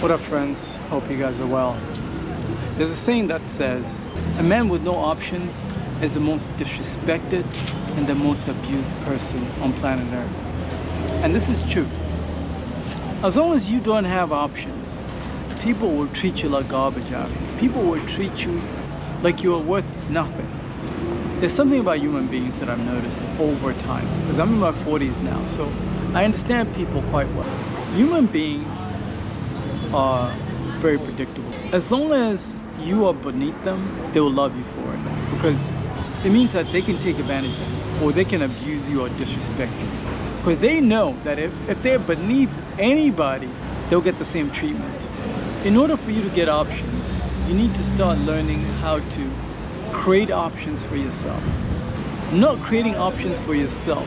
What up, friends? Hope you guys are well. There's a saying that says, a man with no options is the most disrespected and the most abused person on planet Earth. And this is true. As long as you don't have options, people will treat you like garbage out here. People will treat you like you are worth nothing. There's something about human beings that I've noticed over time, because I'm in my 40s now, so I understand people quite well. Human beings are very predictable. As long as you are beneath them, they will love you for it, because it means that they can take advantage of you, or they can abuse you or disrespect you. Because they know that if they're beneath anybody, they'll get the same treatment. In order for you to get options, you need to start learning how to create options for yourself. Not creating options for yourself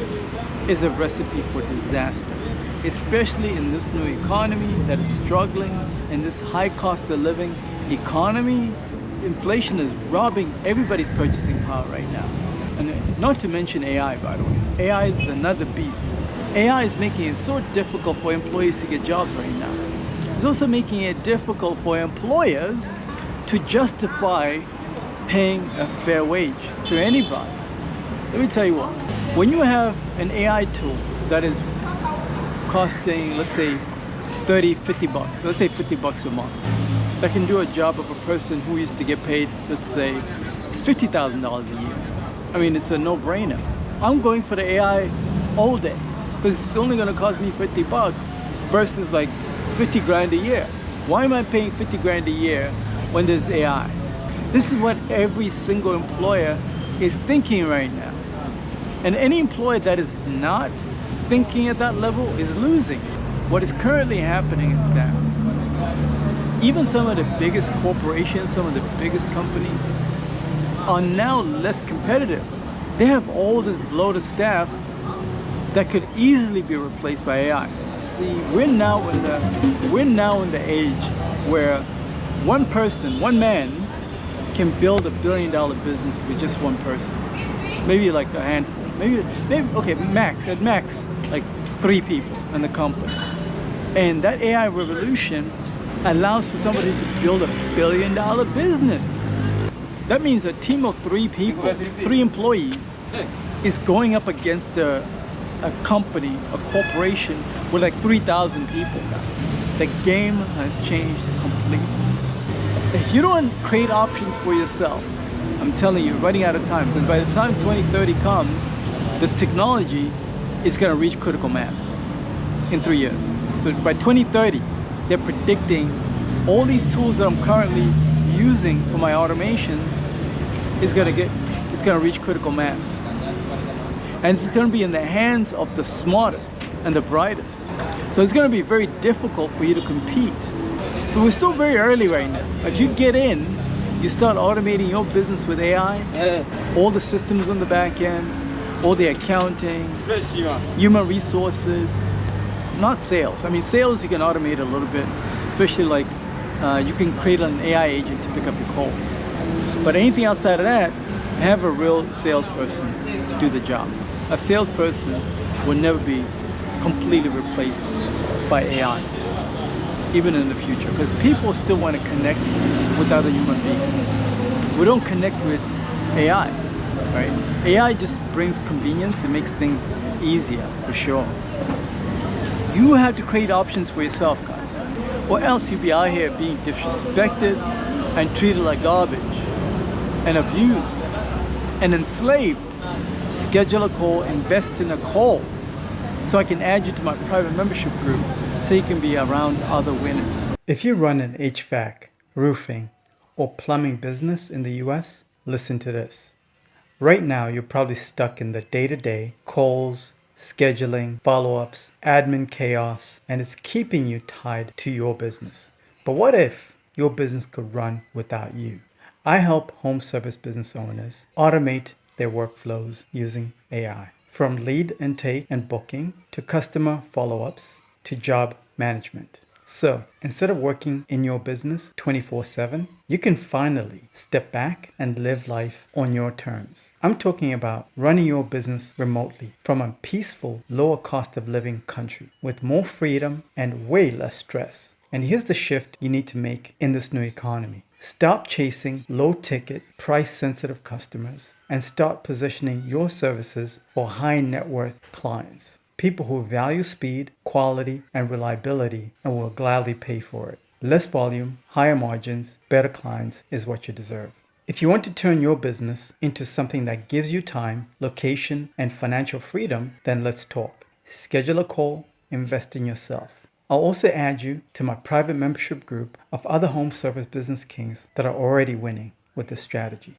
is a recipe for disaster, especially in this new economy that is struggling, in this high cost of living economy. Inflation is robbing everybody's purchasing power right now. And not to mention AI, by the way. AI is another beast. AI is making it so difficult for employees to get jobs right now. It's also making it difficult for employers to justify paying a fair wage to anybody. Let me tell you what, when you have an AI tool that is costing, let's say, 30, 50 bucks, let's say 50 bucks a month, that can do a job of a person who used to get paid, let's say, $50,000 a year. I mean, it's a no-brainer. I'm going for the AI all day, because it's only gonna cost me 50 bucks versus like 50 grand a year. Why am I paying 50 grand a year when there's AI? This is what every single employer is thinking right now. And any employer that is not thinking at that level is losing. What is currently happening is that even some of the biggest corporations, some of the biggest companies are now less competitive. They have all this bloated staff that could easily be replaced by AI. See, we're now in the age where one person, one man, can build $1 billion business with just one person. Maybe like a handful. Maybe okay, at max, like 3 people in the company. And that AI revolution allows for somebody to build $1 billion business. That means a team of 3 people, 3 employees, is going up against a company, a corporation with like 3,000 people. The game has changed completely. If you don't create options for yourself, I'm telling you, you're running out of time. Because by the time 2030 comes, this technology is going to reach critical mass in 3 years. So by 2030, they're predicting all these tools that I'm currently using for my automations is going to reach critical mass. And it's going to be in the hands of the smartest and the brightest. So it's going to be very difficult for you to compete. So we're still very early right now. But you get in, you start automating your business with AI, all the systems on the back end, all the accounting, human resources, not sales. I mean, sales you can automate a little bit, especially like you can create an AI agent to pick up your calls. But anything outside of that, have a real salesperson do the job. A salesperson will never be completely replaced by AI, even in the future, because people still want to connect with other human beings. We don't connect with AI, right? AI just brings convenience, it makes things easier, for sure. You have to create options for yourself, guys, or else you'll be out here being disrespected and treated like garbage and abused and enslaved. Schedule a call, invest in a call, so I can add you to my private membership group so you can be around other winners. If you run an HVAC, roofing, or plumbing business in the US, listen to this. Right now, you're probably stuck in the day-to-day calls, scheduling, follow-ups, admin chaos, and it's keeping you tied to your business. But what if your business could run without you? I help home service business owners automate their workflows using AI. From lead intake and booking to customer follow-ups to job management. So instead of working in your business 24/7, you can finally step back and live life on your terms. I'm talking about running your business remotely from a peaceful, lower cost of living country with more freedom and way less stress. And here's the shift you need to make in this new economy. Stop chasing low-ticket, price-sensitive customers and start positioning your services for high-net-worth clients. People who value speed, quality, and reliability and will gladly pay for it. Less volume, higher margins, better clients is what you deserve. If you want to turn your business into something that gives you time, location, and financial freedom, then let's talk. Schedule a call, invest in yourself. I'll also add you to my private membership group of other home service business kings that are already winning with this strategy.